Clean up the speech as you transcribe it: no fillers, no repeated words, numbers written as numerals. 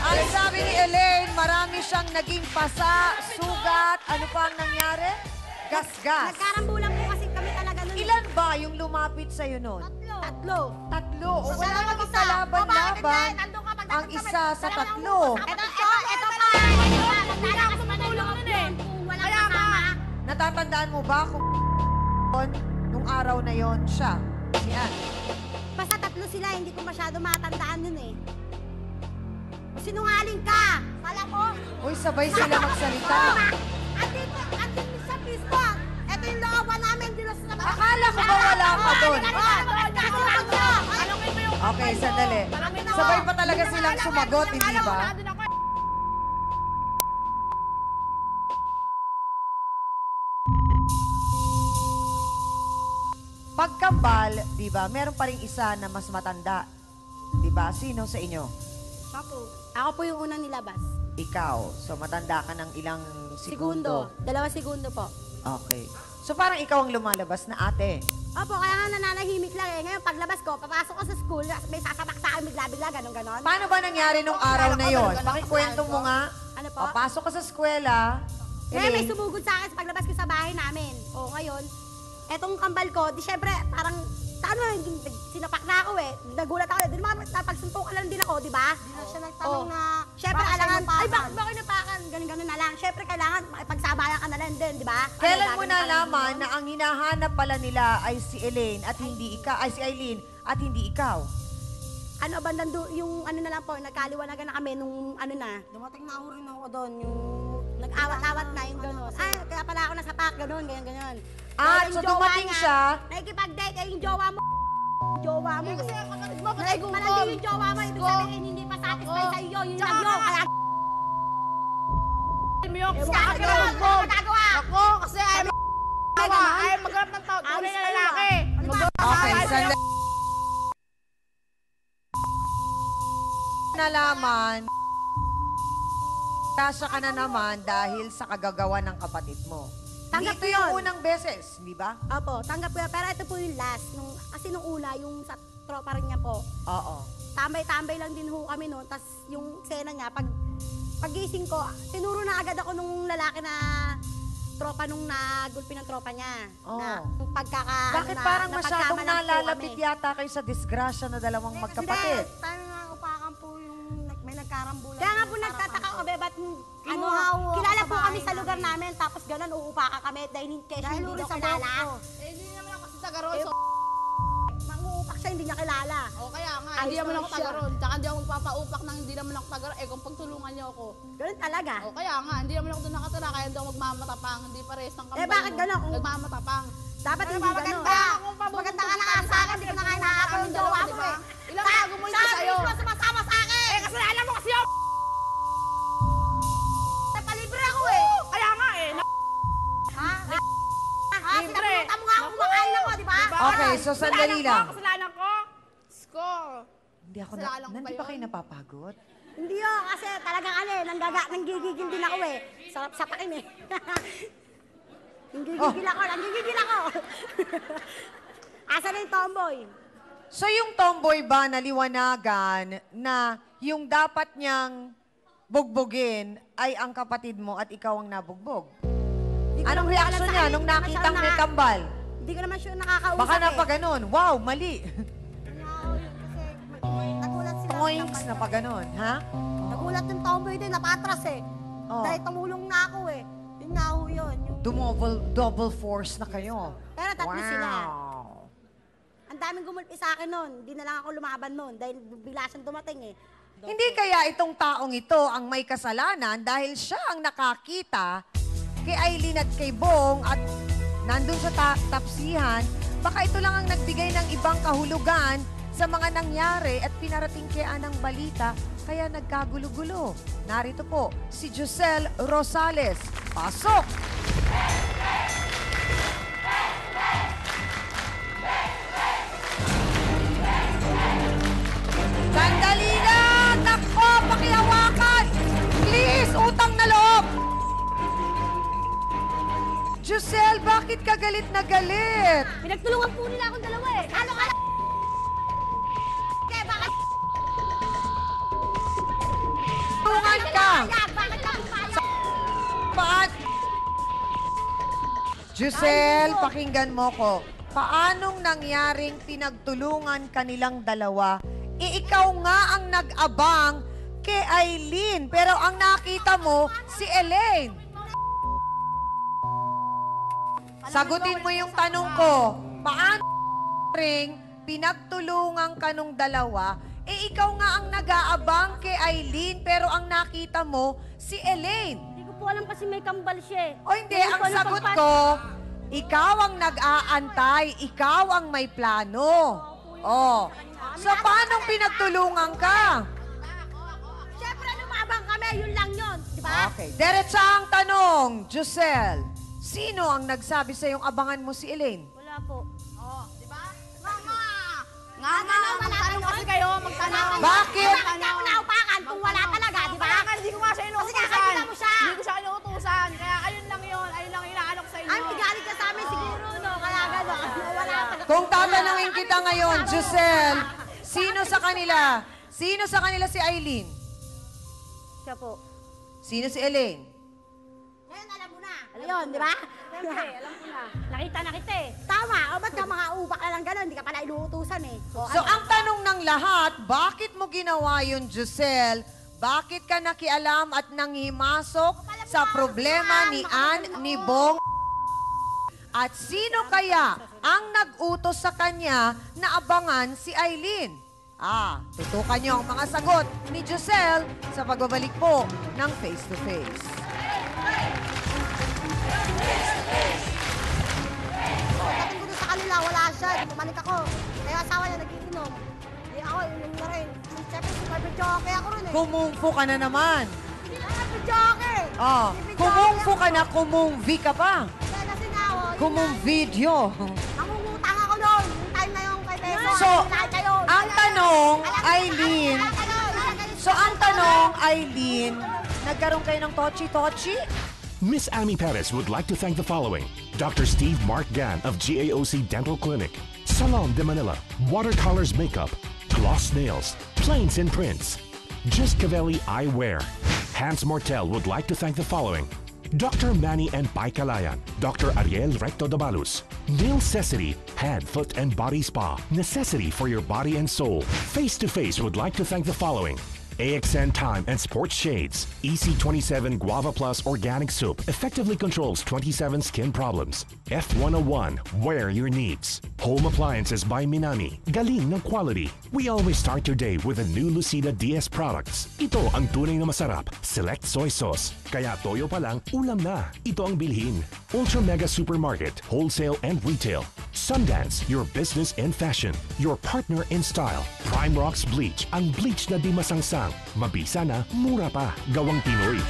Ang sabi ni Elaine, marami siyang naging pasa, sugat. Ano pa ang nangyari? Gas-gas. Nagkarambulan po kasi kami talaga nun. Ilan ba yung lumapit sa'yo nun? Tatlo. Tatlo. O Siya wala lang namang mag-isa. kalaban-laban. Nandun ka, pag Ang isa sa tatlo. Ito pa. Maglalakad sa matulog nun eh. Walang kasama. Natatandaan mo ba kung nung araw na yon siya? Yan. Basta tatlo sila, hindi ko masyado matandaan nun eh. Sinungaling ka! Kala ko? Uy, sabay sila magsalita. Andito sa pisto. Ito yung looban namin. Akala ko ba wala ka doon? Okay, sandali. Sabay pa talaga silang sumagot, hindi ba? Pagkambal, di ba, meron pa rin isa na mas matanda. Di ba? Sino sa inyo? Ako po yung unang nilabas. Ikaw. So, matanda ka ng ilang segundo. 2 segundo po. Okay. So, parang ikaw ang lumalabas na ate. Opo, kaya nga nananahimik lang eh. Ngayon, paglabas ko, papasok ko sa school, may sasabak sa akin bigla-bigla, ganon-ganon. Paano ba nangyari nung araw na yon? Pakikwento mo nga. Ano po? Papasok ka sa eskwela. Ngayon, may Elaine, sumugod sa akin sa paglabas ko sa bahay namin. O, ngayon, etong kambal ko, di syempre, parang, sinapak na ako eh. Nagulat ako eh. Di naman, napagsuntukan lang din ako, di ba? Di na siya nagtanong na, syempre, kailangan, ay, bakit ba kayo napakan? Ganun-ganun na lang. Syempre, kailangan, makipagsabayan ka na lang din, di ba? kailan mo nalaman na ang hinahanap pala nila ay si Elaine at hindi ikaw, ay si Eileen at hindi ikaw? Ano, bandang yung ano na lang po, nagkaliwanagan na kami nung ano na. Dumating na rin ako doon, yung nag-awat-awat na yung gano'n. Ay, kaya pala ako nasapak, gano'n, ganyan-ganyan. Ah, so dumating siya. Nakikipag-date ay yung jowa mo. Jowa mo. Kasi kapatid mo, patay gutom. Malandi yung jowa mo, ibig sabihin hindi pa satisfy sa iyo, yung love mo. Kaya Ako, kasi ay maghanap ng tao, tunay na lalaki. Okay, sandali. Nalaman, kasya ka na naman dahil sa kagagawa ng kapatid mo. Tanggap Ito ko yung yun. unang beses, di ba? Opo, tanggap ko yan. Pero ito po yung last. Kasi nung una, yung sa tropa rin niya po, Oo. tambay-tambay lang din ho kami noon. Tapos yung sena niya, pagising ko, tinuro na agad ako nung lalaki na tropa nung nagulpi ng tropa niya. Oo. Na, yung Bakit parang masyadong nalalapit yata kayo sa disgrasya na dalawang magkapatid? Tayo nga upakan po yung may nagkarambulan. Kaya nga po nagtataka ko, ba't ano, kilala po kami sa lugar namin, tapos gano'n uupakan kami dahil hindi daw kilala. Eh, hindi naman ako kasi taga ron, so... Manguupak siya, hindi niya kilala. O kaya nga, Ayos hindi naman naman ako siya. taga ron. Tsaka hindi ako magpapaupak nang hindi naman ako taga ron. Eh, kung pagtulungan niyo ako. Gano'n talaga. O kaya nga, hindi naman ako doon nakatira, kaya hindi ako magmamatapang. Hindi pares ng kambal Eh, bakit mo. gano'n? Nagmamatapang. Dapat hindi gano'n. Maganda ka na nga sa akin, hindi ko na kaya nakakapon yung jowa mo eh. Ilang bago mo yun sa'yo? Siya sumasama sa akin! Eh, kasi alam mo kasi yung... Napalibre ako eh! Kaya nga eh. Ha? Ha? Libre. Sinapunta mo nga ako kumakain ako, di ba? Okay, so sandali lang. Kasalanan ko? Score. Hindi ako Kasalanan ko ba Nandito yun? kayo napapagod? Hindi oh, kasi talagang ano eh, nanggigigil din ako eh. Sarap sapakin eh. Nanggigigil ako, nanggigigil ako. Asa na yung tomboy? So yung tomboy ba naliwanagan na yung dapat niyang bugbugin ay ang kapatid mo at ikaw ang nabugbog? Anong reaksyon niya nung nakitang may kambal? Hindi ko naman siya nakakausap Baka na eh. pa ganun. Wow, mali. Nagulat sila. Points na pa ganun, ha? Nagulat yung tomboy din, napatras eh. Oh. Dahil tumulong na ako eh. Yun nga ho yun. Double force na kayo. Pero tatlo sila. Wow. Ang daming gumulpi sa akin nun. Hindi na lang ako lumaban nun dahil bigla siyang dumating eh. Hindi kaya itong taong ito ang may kasalanan dahil siya ang nakakita kay Eileen at kay Bong at nandun sa tapsihan, baka ito lang ang nagbigay ng ibang kahulugan sa mga nangyari at pinarating kay Anang balita, kaya nagkagulo-gulo. Narito po si Josel Rosales. Pasok! Sandali lang! Nako, pakihawakan! Please, utang na loob! Josel, bakit ka galit na galit? Pinagtulungan po nila akong dalawa eh. Ano ka na? Kaya bakit? Saan ka? Bakit ka pumayag? Paan? Giselle, pakinggan mo ko. Paanong nangyaring pinagtulungan kanilang dalawa? Ikaw nga ang nag-abang kay Aileen, pero ang nakita mo, si Elaine. Sagutin mo yung tanong ko. Paano ring pinagtulungan ka nung dalawa? Ikaw nga ang nag-aabang kay Aileen, pero ang nakita mo, si Elaine. Hindi ko po alam kasi may kambal siya eh. O hindi, ang sagot ko, ikaw ang nag-aantay, ikaw ang may plano. Oh. So, paano pinagtulungan ka? Siyempre, lumabang kami, yun lang yun. Di ba? Okay. Diretsa ang tanong, Giselle. Sino ang nagsabi sa yung abangan mo si Elaine? Wala po. Magtanong kasi kayo, magtanong. Bakit? Bakit ako naupakan kung wala talaga, di ba? Kaya nga, hindi ko nga siya inuutusan. Kasi kakakita mo siya. Hindi ko siya inuutusan. Kaya ayun lang yun. Ayun lang inaano ko sa inyo. Ay, tigalit ka sa amin siguro, no? Kaya gano'n. Wala talaga. Kung tatanungin kita ngayon, Giselle, sino sa kanila si Aileen? Siya po. Sino si Elaine? Ngayon, alam mo na. Ayun, di ba? Siyempre, alam ko na. Nakita na kita eh. Tama. O, ba't ka mga ubak na lang gano'n? Hindi ka pala inuutusan eh. So, ang tanong ng lahat, bakit mo ginawa yun, Giselle? Bakit ka nakialam at nanghimasok sa problema ni Ann, ni Bong? At sino kaya ang nag-utos sa kanya na abangan si Aileen? Tutukan niyo ang mga sagot ni Giselle sa pagbabalik po ng Face to Face. Pagdating ko doon sa kanila, wala siya. Di bumalik ako. Kaya asawa niya nagiinom. Di ako, inom na rin. Siyempre, super joke ako rin eh. Kumungfu ka na naman. Super joke eh. Kumungfu ka na, kumungvi ka pa. Kaya kasi nga ako. Kumungvideo. Nangungutang ako noon. Yung time na yung kay Peso. So, Lahat kayo. ang tanong, Aileen, nagkaroon kayo ng tochi-tochi? Miss Amy Perez would like to thank the following: Dr. Steve Mark Gan of GAOC Dental Clinic, Salon de Manila, Watercolors Makeup, Gloss Nails, Plains and Prints, Just Cavelli Eyewear. Hans Mortel would like to thank the following: Dr. Manny and Pai Kalayan, Dr. Ariel Recto Dabalus, Nail Necessity, Head, Foot and Body Spa, necessity for your body and soul. Face to Face would like to thank the following: AXN Time and Sports Shades, EC27 Guava Plus Organic Soup effectively controls 27 skin problems. F101, wear your needs. Home Appliances by Minami, galing ng quality. We always start your day with a new Lucida DS products. Ito ang tunay na masarap, select soy sauce. Kaya toyo pa lang, ulam na. Ito ang bilhin. Ultra Mega Supermarket, wholesale and retail. Sundance, your business in fashion. Your partner in style. Prime Rocks Bleach, ang bleach na di masangsang. Mabisa na, mura pa. Gawang Pinoy.